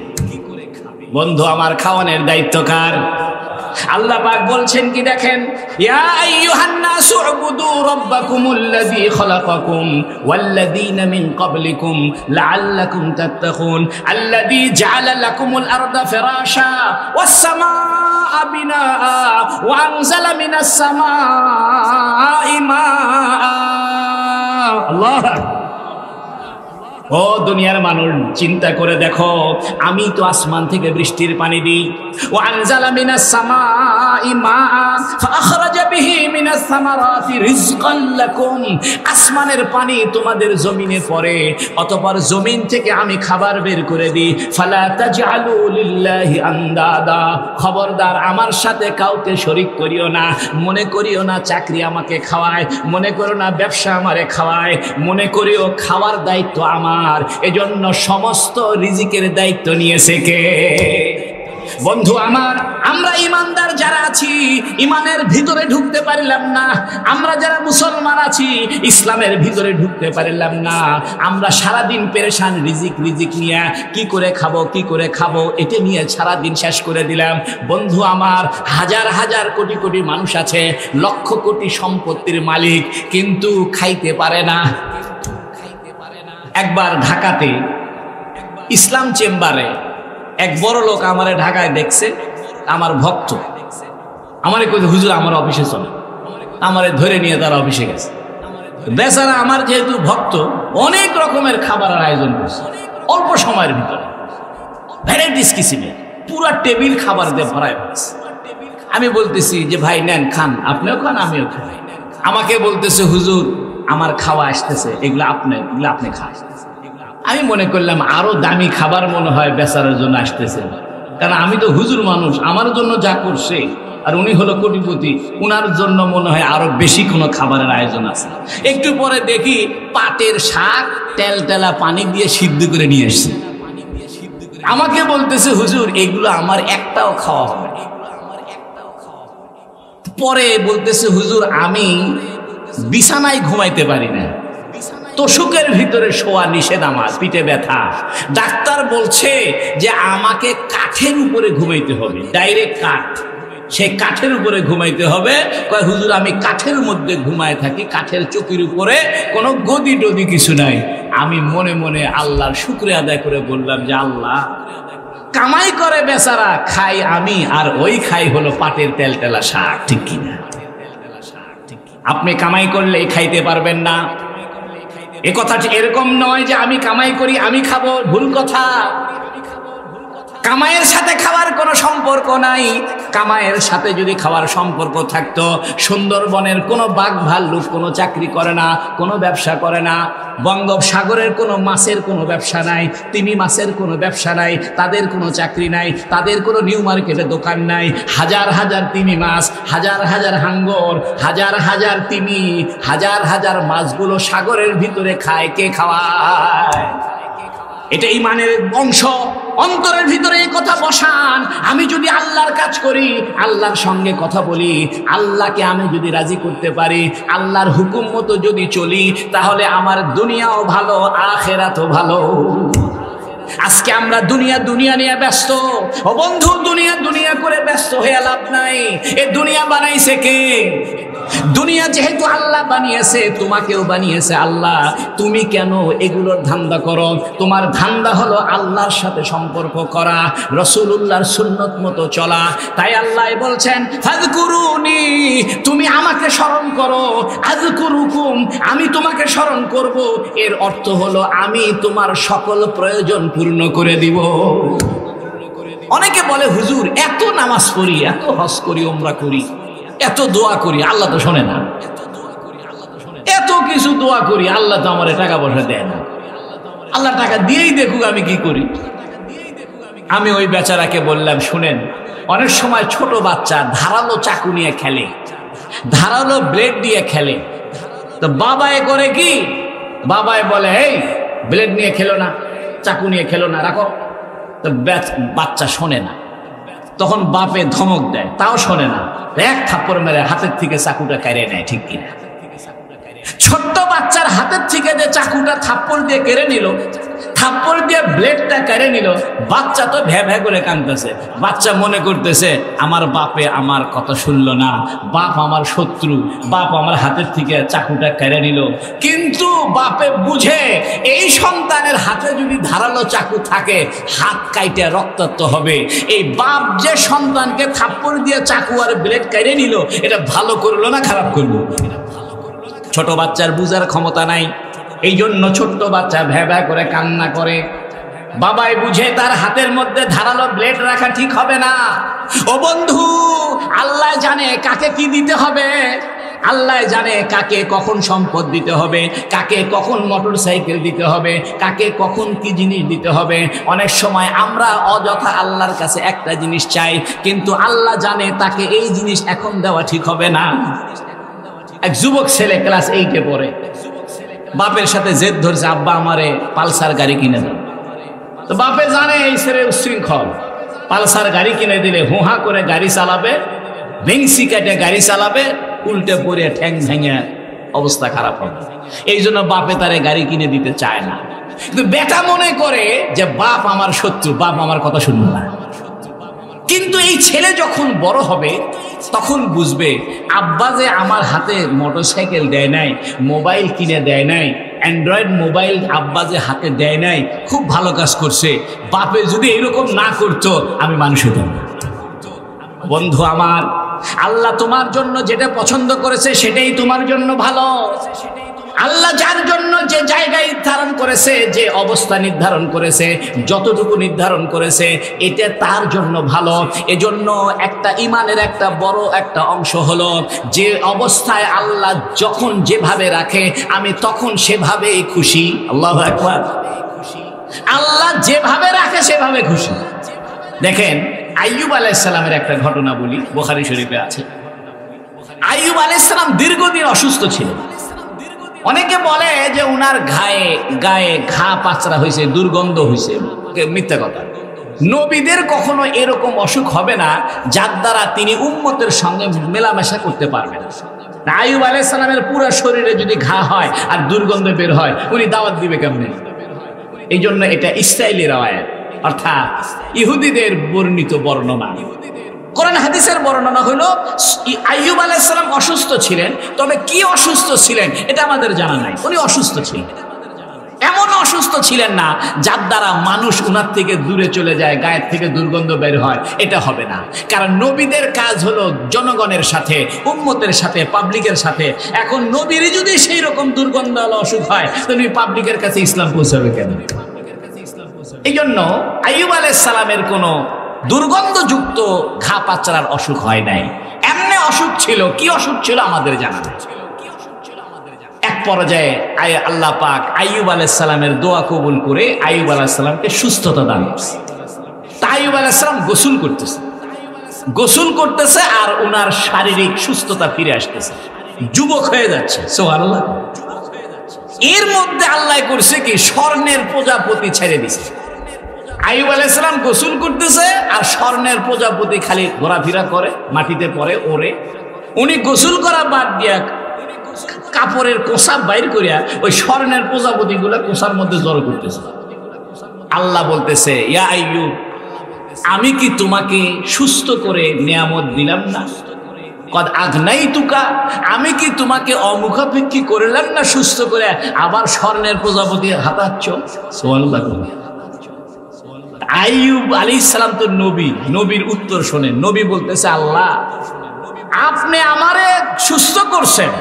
বন্ধু আমার, খাওয়ানোর দায়িত্ব কার? আল্লাহ পাক বলছেন কি দেখেন, ইয়া আইয়ুহান নাসু উবুদু রাব্বাকুমুল্লাযী খালাকাকুম ওয়াল্লাযীনা মিন ক্বাবলিকুম লাআল্লাকুম তাত্তাকুন আল্লাযী জাআলা লাকুমুল আরদা ফিরাশা ওয়াস সামাআ বিনাআ ওয়া আনজালা মিনাস সামাঈ মাআ। আল্লাহ। ও দুনিয়ার মানুষ, চিন্তা করে দেখো, আমি তো আসমান থেকে বৃষ্টির পানি দিই। ওয়া আনজালা মিনাস সামাঈ মাআ ফাআখরাজা বিহি মিনাস সামারাতি রিজকান লাকুম। আসমানের পানি তোমাদের জমিনে পড়ে, অতঃপর জমিন থেকে আমি খাবার বের করে দিই। ফালা তাজআলু লিল্লাহি আনদাদা। খবরদার, আমার সাথে কাউকে শরীক করিও না। মনে করিও না চাকরি আমাকে খাওয়ায়, মনে করো না ব্যবসা আমারে খাওয়ায়, মনে করিও খাওয়ার দায়িত্ব আমার। এজন্য সমস্ত রিজিকের দায়িত্ব নিয়েছে কে? বন্ধু আমার, আমরা ইমানদার যারা আছি, ইমানের ভিতরে ঢুকতে পারলাম না। আমরা যারা মুসলমান আছি, ইসলামের ভিতরে ঢুকতে পারলাম না। আমরা সারাদিন পেরেশান, রিজিক নিয়ে কি করে খাবো এটা নিয়ে সারাদিন শেষ করে দিলাম। বন্ধু আমার, হাজার কোটি মানুষ আছে, লক্ষ কোটি সম্পত্তির মালিক, কিন্তু খাইতে পারে না। একবার ঢাকাতে ইসলাম চেম্বারে এক বড় লোক আমারে ঢাকায় দেখছে, আমার ভক্ত, আমারে কইছে হুজুর আমার অফিসে চলে। আমারে ধরে নিয়ে তার অফিসে গেছে। বেচারা আমার যেহেতু ভক্ত, অনেক রকমের খাবারের আয়োজন করছে অল্প সময়ের ভিতরে, ভ্যারাইটিস কিসিমের, পুরা টেবিল খাবার দিয়ে ভরায় ফেলছে। আমি বলতেছি যে ভাই নেন, খান, আপনিও খান আমিও খাই। আমাকে বলতেছে হুজুর আমার খাওয়া আসতেছে, এগুলো আপনি খান। আমি মনে করলাম আরো দামি খাবার মনে হয় বেচারার জন্য আসতেছে, কারণ আমি তো হুজুর মানুষ, আমার জন্য যা করছে, আর উনি হলো কোটিপতি, উনার জন্য মনে হয় আরো বেশি কোনো খাবারের আয়োজন আছে। একটু পরে দেখি পাটের শাক তেলতেলা পানি দিয়ে সিদ্ধ করে নিয়ে এসছে। আমাকে বলতেছে হুজুর এগুলো আমার একটাও খাওয়া হবে না। পরে বলতেছে হুজুর আমি বিছানায় ঘুমাইতে পারি না, তোষকের ভিতরে শোয়া নিষেধ, আমার পিঠে ব্যথা। ডাক্তার বলছে যে আমাকে কাঠের উপরে ঘুমাইতে হবে, ডাইরেক্ট কাঠ, সেই কাঠের উপরে ঘুমাইতে হবে। কয় হুজুর আমি কাঠের মধ্যে ঘুমায় থাকি, কাঠের চকির উপরে, কোনো গদি টদি কিছু নাই। আমি মনে মনে আল্লাহর শুকরিয়া আদায় করে বললাম যে আল্লাহ, কামাই করে বেচারা, খাই আমি, আর ওই খাই হলো পাটের তেলতেলা শাক, ঠিক কিনা? আপনি কামাই করলে খাইতে পারবেন না, এ কথাটি এরকম নয় যে আমি কামাই করি আমি খাবো, ভুল কথা। কামাইয়ের সাথে খাওয়ার কোনো সম্পর্ক নাই। কামাইয়ের সাথে যদি খাওয়ার সম্পর্ক থাকতো, সুন্দরবনের কোনো বাঘ ভাল্লুক কোনো চাকরি করে না, কোনো ব্যবসা করে না। বঙ্গোপসাগরের কোনো মাছের কোনো ব্যবসা নাই, তিমি মাছের কোনো ব্যবসা নাই, তাদের কোনো চাকরি নাই, তাদের কোনো নিউ মার্কেটে দোকান নাই। হাজার হাজার তিমি মাছ, হাজার হাজার হাঙ্গর, হাজার হাজার তিমি, হাজার হাজার মাছগুলো সাগরের ভিতরে খায়। কে খাওয়ায়? এটা ঈমানের অংশ। অন্তরের ভিতরে এই কথা বসান, আমি যদি আল্লাহর কাজ করি, আল্লাহর সঙ্গে কথা বলি, আল্লাহকে আমি যদি রাজি করতে পারি, আল্লাহর হুকুম মতো যদি চলি, তাহলে আমার দুনিয়াও ভালো, আখিরাতও ভালো। আজকে আমরা দুনিয়া দুনিয়া নিয়ে ব্যস্ত। ও বন্ধু, দুনিয়া দুনিয়া করে ব্যস্ত হয়ে লাভ নাই। এ দুনিয়া বানাইছে কে? দুনিয়া যেহেতু আল্লাহ বানিয়েছে, তোমাকেও বানিয়েছে আল্লাহ। তুমি কেন এগুলোর ধান্দা করো? তোমার ধান্দা হলো আল্লাহর সাথে সম্পর্ক করা, রাসূলুল্লাহর সুন্নত মতো চলা। তাই আল্লাহ বলছেন, ফাযকুরুনি, তুমি আমাকে স্মরণ করো, আযকুরুকুম, আমি তোমাকে স্মরণ করব। এর অর্থ হলো আমি তোমার সকল প্রয়োজন পূর্ণ করে দিব। অনেকে বলে, হুজুর এত নামাজ পড়ি, এত হজ করি, ওমরা করি, এত দোয়া করি, আল্লাহ তো শোনে না। এত কিছু দোয়া করি, আল্লাহ তো আমার টাকা পয়সা দেয় না। আল্লাহ টাকা দিয়েই দেখুক আমি কি করি। আমি ওই বেচারাকে বললাম, শুনেন, অনেক সময় ছোট বাচ্চা ধারালো চাকু নিয়ে খেলে, ধারালো ব্লেড দিয়ে খেলে। তো বাবায় করে কি? বাবায় বলে, এই ব্লেড নিয়ে খেলো না, চাকু নিয়ে খেলো না, রাখো। তো বাচ্চা শোনে না। তখন বাপে ধমক দেয়, তাও শোনে না। এক থাপ্পড় মেরে হাতের থেকে চাকুটা কেড়ে নেয়, ঠিক কিনা? ছোট্ট বাচ্চার হাতের থেকে যে চাকুটা থাপ্পড় দিয়ে কেড়ে নিল, থাপ্পড় দিয়ে ব্লেডটা কেড়ে নিল, বাচ্চা তো ভ্যা ভ্যা করে কাঁদতেছে। বাচ্চা মনে করতেছে আমার বাপে আমার কথা শুনলো না, বাপ আমার শত্রু, বাপ আমার হাতের থেকে চাকুটা কেড়ে নিল। কিন্তু বাপে বুঝে এই সন্তানের হাতে যদি ধারালো চাকু থাকে, হাত কাইটে রক্তাক্ত হবে। এই বাপ যে সন্তানকে থাপ্পড় দিয়ে চাকু আর ব্লেড কেড়ে নিল, এটা ভালো করলো না খারাপ করলো? ছোট বাচ্চার বুঝার ক্ষমতা নাই, এই জন্য ছোট্ট বাচ্চা ভ্যা ভ্যা করে কান্না করে। বাবাই বুঝে তার হাতের মধ্যে ধারালো ব্লেড রাখা ঠিক হবে না। ও বন্ধু, আল্লাহ জানে কাকে কি দিতে হবে, আল্লাহ জানে কাকে কখন সম্পদ দিতে হবে, কাকে কখন মোটর সাইকেল দিতে হবে, কাকে কখন কি জিনিস দিতে হবে। অনেক সময় আমরা অযথা আল্লাহর কাছে একটা জিনিস চাই, কিন্তু আল্লাহ জানে তাকে এই জিনিস এখন দেওয়া ঠিক হবে না। এক যুবক ছেলে ক্লাস 8-এ পড়ে, বাপের সাথে জেদ ধরছে, আব্বা আমারে পালসার গাড়ি কিনে দাও। তো বাপে জানে এই ছেলে উচ্ছৃঙ্খল, পালসার গাড়ি কিনে দিলে হুহা করে গাড়ি চালাবে, ভেংসি কাটে গাড়ি চালাবে, উল্টে পড়ে ঠ্যাং ভেঙে অবস্থা খারাপ হবে। এই জন্য বাপে তারে গাড়ি কিনে দিতে চায় না। কিন্তু বেটা মনে করে যে বাপ আমার শত্রু, বাপ আমার কথা শুনবে না। কিন্তু এই ছেলে যখন বড় হবে, তখন বুঝবে আব্বা যে আমার হাতে মোটরসাইকেল দেয় নাই, মোবাইল কিনে দেয় নাই, অ্যান্ড্রয়েড মোবাইল আব্বা যে হাতে দেয় নাই, খুব ভালো কাজ করছে। বাপে যদি এরকম না করতো, আমি মানুষ হতাম না। বন্ধু আমার, আল্লাহ তোমার জন্য যেটা পছন্দ করেছে সেটাই তোমার জন্য ভালো। আল্লাহ যার জন্য যে জায়গা নির্ধারণ করেছে, যে অবস্থা নির্ধারণ করেছে, যতটুকু নির্ধারণ করেছে, এটা তার জন্য ভালো। এজন্য একটা ঈমানের একটা বড় একটা অংশ হলো, যে অবস্থায় আল্লাহ যখন যেভাবে রাখে আমি তখন সেভাবেই খুশি। আল্লাহু আকবার। আল্লাহ যেভাবে রাখে সেভাবে খুশি। দেখেন, আইয়ুব আলাইহিস সালামের একটা ঘটনা বলি, বুখারী শরীফে আছে। আইয়ুব আলাইহিস সালাম দীর্ঘদিন অসুস্থ ছিলেন। অনেকে বলে যে উনার গায়ে ঘা পাচরা হয়েছে, দুর্গন্ধ হয়েছে, মিথ্যা কথা। নবীদের কখনো এরকম অসুখ হবে না যার দ্বারা তিনি উম্মতের সঙ্গে মেলামেশা করতে পারবেন। আইয়ুব আলাইহিস সালামের পুরো শরীরে যদি ঘা হয় আর দুর্গন্ধ বের হয়, উনি দাওয়াত দিবে কেমনে? এই জন্য এটা ইসরাইলি রওয়ায়াত, অর্থাৎ ইহুদিদের বর্ণিত বর্ণনা। কোরআন হাদিসের বর্ণনা হলো আইয়ুব আলাইহিস সালাম অসুস্থ ছিলেন, তবে কি অসুস্থ ছিলেন এটা আমাদের জানা নাই। উনি অসুস্থ ছিলেন, এমন অসুস্থ ছিলেন না যার দ্বারা মানুষ উনার থেকে দূরে চলে যায়, গায়ের থেকে দুর্গন্ধ বের হয়, এটা হবে না। কারণ নবীদের কাজ হলো জনগণের সাথে, উম্মতের সাথে, পাবলিকের সাথে। এখন নবীর যদি সেই রকম দুর্গন্ধ অসুখ হয়, তো পাবলিকের কাছে ইসলাম পৌঁছাবে কেন? এই জন্য আইয়ুব আলাইহিস সালামের কোনো দুর্গন্ধযুক্ত ঘা পাচড়ার অসুখ হয় নাই, এমনি অসুখ ছিল। কি অসুখ ছিল আমাদের জানা নেই। এক পর্যায়ে আল্লাহ পাক আইয়ুব আলাইহিস সালামের দোয়া কবুল করে আইয়ুব আলাইহিস সালামকে সুস্থতা দান করছে। আইয়ুব আলাইহিস সালাম গোসল করতেছে আর ওনার শারীরিক সুস্থতা ফিরে আসতেছে, যুবক হয়ে যাচ্ছে। সুবহানাল্লাহ। এর মধ্যে আল্লাহ করছে কি, স্বর্ণের প্রজাপতি ছেড়ে দিছে। আইয়ুব আলাইহিস সালাম গোসল করতেছে আর স্বর্ণের প্রজাপতি খালি ঘোরাফেরা করে, মাটিতে পড়ে, ওরে। উনি গোসল করা বাদ দিয়া কাপড়ের কোষা বাইর করিয়া ওই স্বর্ণের প্রজাপতি গুলা কোষার মধ্যে জড়ো করতেছে। আল্লাহ বলতেছে, ইয়া আইয়ুব, আমি কি তোমাকে সুস্থ করে নিয়ামত দিলাম না? কদ আগনাইতুকা, আমি কি তোমাকে অমুখাপেক্ষী করলাম না সুস্থ করে? আবার স্বর্ণের প্রজাপতি হাতাচ্ছ। সুবহানাল্লাহ। আইয়ুব আলাইহিস সালাম তো নবী, নবীর উত্তর শোনেন। নবী বলতেছে, আল্লাহ আপনি আমারে সুস্থ করছেন,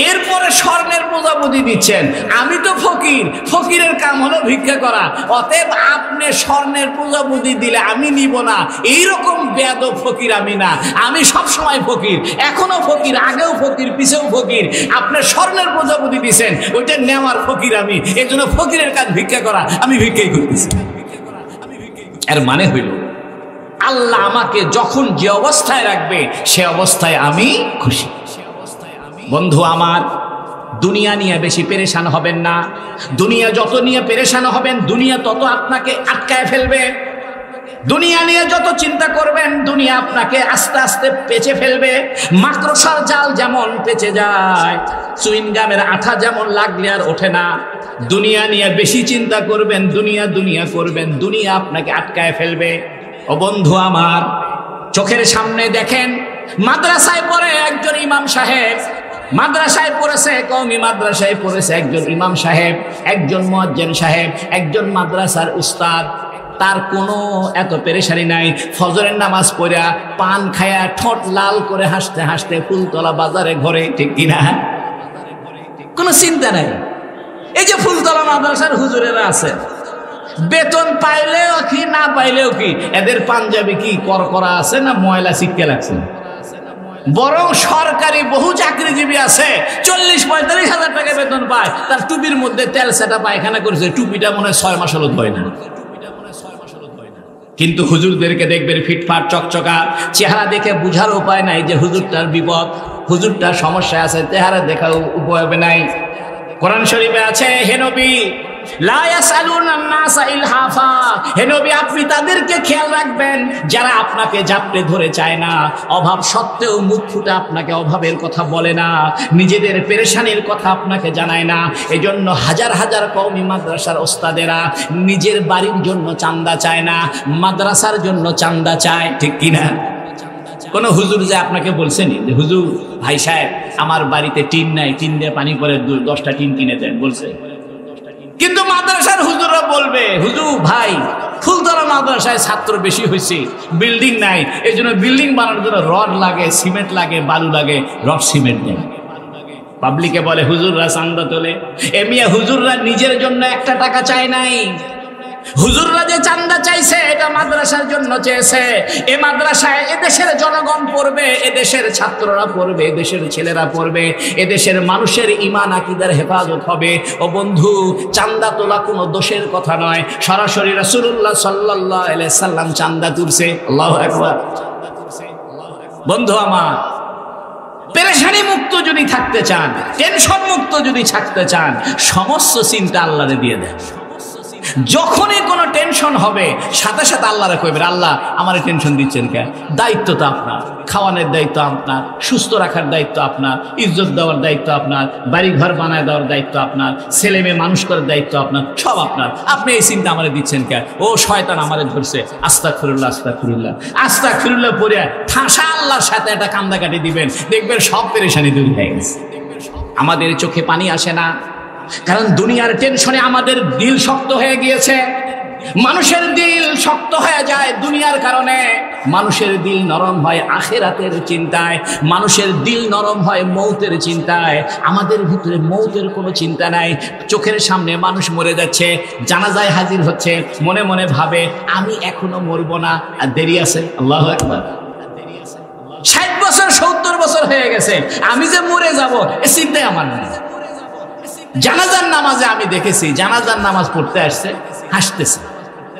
এরপরে স্বর্ণের প্রজাপতি দিচ্ছেন। আমি তো ফকির, ফকিরের কাম হলো ভিক্ষা করা, অতএব আপনি স্বর্ণের প্রজাপতি দিলে আমি নিব না। এইরকম বেয়াদব ফকির আমি না, আমি সব সময় ফকির, এখনো ফকির, আগেও ফকির, পিছেও ফকির। আপনি স্বর্ণের প্রজাপতি দিচ্ছেন, ওইটা নেওয়ার ফকির আমি, এই জন্য ফকিরের কাজ ভিক্ষা করা, আমি ভিক্ষাই করতেছি। এর মানে হইল আল্লাহ আমাকে যখন যে অবস্থায় রাখবে সে অবস্থায় আমি খুশি। বন্ধু আমার, দুনিয়া নিয়ে বেশি পেরেশান হবেন না। দুনিয়া যত নিয়ে পেরেশান হবেন, দুনিয়া তত আপনাকে আটকায় ফেলবে। দুনিয়া নিয়ে যত চিন্তা করবেন, দুনিয়া আপনাকে আস্তে আস্তে পেঁচে ফেলবে। মাকড়সার জাল যেমন পেঁচে যায়, চুইংগামের আঠা যেমন লাগলে আর ওঠে না। দুনিয়া নিয়ে বেশি চিন্তা করবেন, দুনিয়া করবেন, দুনিয়া আপনাকে আটকায় ফেলবে। ও বন্ধু আমার, চোখের সামনে দেখেন, মাদ্রাসায় পড়ে একজন ইমাম সাহেব, মাদ্রাসায় পড়েছে, কওমি মাদ্রাসায় পড়েছে একজন ইমাম সাহেব, একজন মুয়াজ্জিন সাহেব, একজন মাদ্রাসার উস্তাদ। তার কোনো এত পেরেশানি নাই। ফজরের নামাজ পড়া, পান খায়া, ঠোঁট লাল করে হাসতে হাসতে ফুলতলা বাজারে ঘরে, ঠিক কিনা? কোনো চিন্তা নাই। এই যে ফুলতলা মাদ্রাসার হুজুরেরা আছে, বেতন পাইলেও কি না পাইলেও কি, এদের পাঞ্জাবি কি করকরা আছে না ময়লা ছিটকে লাগছে? বরং সরকারি বহু চাকরিজীবী আছে, 40-45 হাজার টাকা বেতন পায়, তার টুপির মধ্যে তেল সেটা পায়খানা করেছে, টুপিটা মনে হয় 6 মাস হলো হয় না। কিন্তু হুজুরদেরকে দেখবেন ফিটফাট চকচকা, চেহারা দেখে বুঝার উপায় নাই যে হুজুরটার বিপদ, হুজুরটার সমস্যা আছে, চেহারা দেখার উপায় নাই। কোরআন শরীফে আছে, হে নবী লা ইয়াসালুনান নাসা ইলহাফা, হে নবী আপনি তাদেরকে খেয়াল রাখবেন যারা আপনাকে জাপটে ধরে চায় না, অভাব সত্ত্বেও মুখ ফুটে আপনাকে অভাবের কথা বলে না, নিজেদের পেরেশানির কথা আপনাকে জানায় না। এজন্য হাজার হাজার কওমি মাদ্রাসার ওস্তাদেরা নিজের বাড়ির জন্য চাঁদা চায় না, মাদ্রাসার জন্য চাঁদা চায়, ঠিক কিনা? কোন হুজুর যে আপনাকে বলছেনি যে হুজুর ভাই সাহেব আমার বাড়িতে টিন নাই, টিন দিয়ে পানি করে 10টা টিন কিনে দেন, বলছে? কিন্তু মাদ্রাসার হুজুররা বলবে, হুজুর ভাই ফুলতলা মাদ্রাসায় ছাত্র বেশি হয়েছে, বিল্ডিং নাই, এই জন্য বিল্ডিং বানানোর জন্য রড লাগে, সিমেন্ট লাগে, বালু লাগে, রড সিমেন্ট দেয়। পাবলিকে বলে হুজুররা চান্দা তোলে। এমিয়া হুজুররা নিজের জন্য 1 টাকা চায় নাই, হুজুররা যে চান্দা চাইছে এটা মাদ্রাসার জন্য চেয়েছে। এ মাদ্রাসায় এদেশের জনগণ পড়বে, এদেশের ছাত্ররা পড়বে, এদেশের ছেলেরা পড়বে, এদেশের মানুষের ঈমান আকীদার হেফাজত হবে। ও বন্ধু, চান্দা তোলা কোনো দোষের কথা নয়, সরাসরি রাসূলুল্লাহ সাল্লাল্লাহু আলাইহি সাল্লাম চান্দা তুলছে। আল্লাহু আকবার। বন্ধু আমার, পেরেশানি মুক্ত যদি থাকতে চান, টেনশন মুক্ত যদি থাকতে চান, সমস্ত চিন্তা আল্লাহরে দিয়ে দেন। যখনই কোনো টেনশন হবে সাথে সাথে আল্লাহরে কইবেন, আল্লাহ আমার টেনশন দিচ্ছেন কেন? দায়িত্ব তো আপনার, খাওয়ানোর দায়িত্ব আপনার, সুস্থ রাখার দায়িত্ব আপনার, ইজ্জত দেওয়ার দায়িত্ব আপনার, বাড়ি ঘর বানায় দেওয়ার দায়িত্ব আপনার, ছেলে মেয়ে মানুষ করার দায়িত্ব আপনার, সব আপনার। আপনি এই চিন্তা আমারে দিচ্ছেন কেন? ও শয়তান আমারে ধরছে, আস্তাগফিরুল্লাহ আস্তাগফিরুল্লাহ আস্তাগফিরুল্লাহ পড়ে ঠাসা আল্লাহর সাথে একটা কান্দাকাটি দিবেন, দেখবেন সব পেরেশানি দূর হয়ে গেছে। আমাদের চোখে পানি আসে না, কারণ দুনিয়ার টেনশনে আমাদের দিল শক্ত হয়ে গিয়েছে। মানুষের দিল শক্ত হয়ে যায় দুনিয়ার কারণে। মানুষের দিল নরম হয় আখিরাতের চিন্তায়, মানুষের দিল নরম হয় মৌতের চিন্তায়। আমাদের ভিতরে মৌতের কোনো চিন্তা নাই। চোখের সামনে মানুষ মরে যাচ্ছে, জানাজায় হাজির হচ্ছে, মনে মনে ভাবে আমি এখনো মরবো না, আর দেরি আছে। আল্লাহু আকবার। 60 বছর 70 বছর হয়ে গেছে, আমি যে মরে যাব এ চিন্তাই আমার নেই। জানাজার নামাজে আমি দেখেছি, জানাজার নামাজ পড়তে আসছে, হাসতেছে,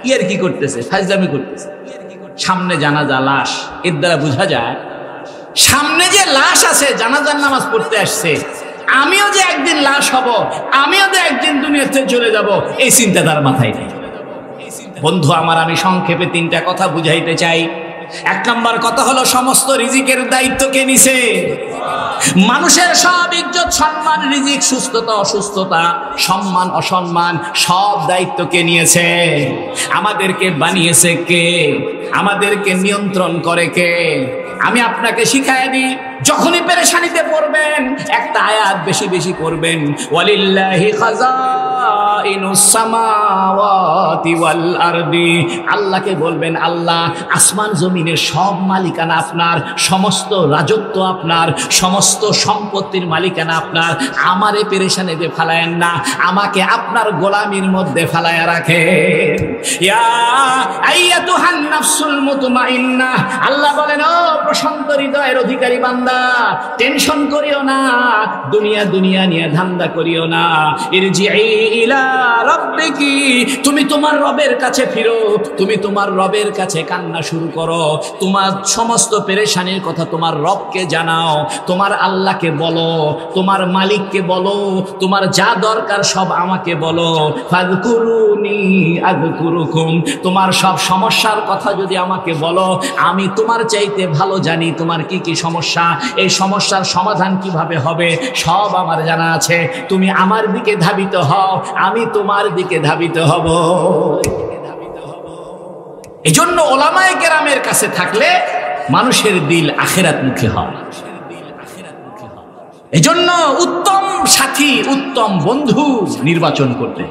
ইয়ার কি করতেছে, ফাজলামি করতেছে। সামনে জানাজা, লাশ, এর দ্বারা বোঝা যায় সামনে যে লাশ আছে, জানাজার নামাজ পড়তে আসছে, আমিও যে একদিন লাশ হব, আমিও যে একদিন দুনিয়াতে চলে যাব, এই চিন্তা তার মাথায় নেই। বন্ধু আমার, আমি সংক্ষেপে 3টা কথা বুঝাইতে চাই। 1 নম্বর কথা হলো, সমস্ত রিজিকের দায়িত্ব কে নিছে? মানুষের সব ইজ্জত সম্মান, রিজিক, সুস্থতা অসুস্থতা, সম্মান অসম্মান, সব দায়িত্ব কে নিয়েছে? আমাদেরকে বানিয়েছে কে? আমাদেরকে নিয়ন্ত্রণ করে কে? আমি আপনাকে শিখাই দিই, যখনই পেরেশানিতে পড়বেন একটা আয়াত বেশি বেশি পড়বেন, ওয়ালিল্লাহি খাযাইনুস সামাওয়াতি ওয়াল আরদি। আল্লাহকে বলবেন, আল্লাহ আসমান জমিনের সব মালিকানা আপনার, সমস্ত রাজত্ব আপনার, সমস্ত সম্পত্তির মালিকানা আপনার। আমারে পেরেশানিতে ফালায়েন না, আমাকে আপনার গোলামির মধ্যে ফালায়া রাখেন। ইয়া আইয়াতুহান নাফসুল মুতমাইন্নাহ, আল্লাহ বলেন, ও প্রশান্ত হৃদয়ের অধিকারী বান্দা, টেনশন করিও না, দুনিয়া দুনিয়া নিয়ে ধান্দা করিও না। ইরজিই ইলা রাব্বিকি, তুমি তোমার রবের কাছে ফিরো, তুমি তোমার রবের কাছে কান্না শুরু করো, তোমার সমস্ত পেরেশানির কথা তোমার রবকে জানাও, তোমার আল্লাহকে বলো, তোমার মালিককে বলো, তোমার যা দরকার সব আমাকে বলো। ফাযকুরুনি আযকুরুকুম, তোমার সব সমস্যার কথা যদি আমাকে বলো, আমি তোমার চাইতে ভালো জানি তোমার কি কি সমস্যা, এই সমস্যার সমাধান কিভাবে হবে সব আমার জানা আছে। তুমি আমার দিকে ধাবিত হও, আমি তোমার দিকে ধাবিত হব। এজন্য ওলামায়ে কেরামের কাছে থাকলে মানুষের দিল আখিরাতমুখী হয়। এজন্য উত্তম সাথী, উত্তম বন্ধু নির্বাচন করতে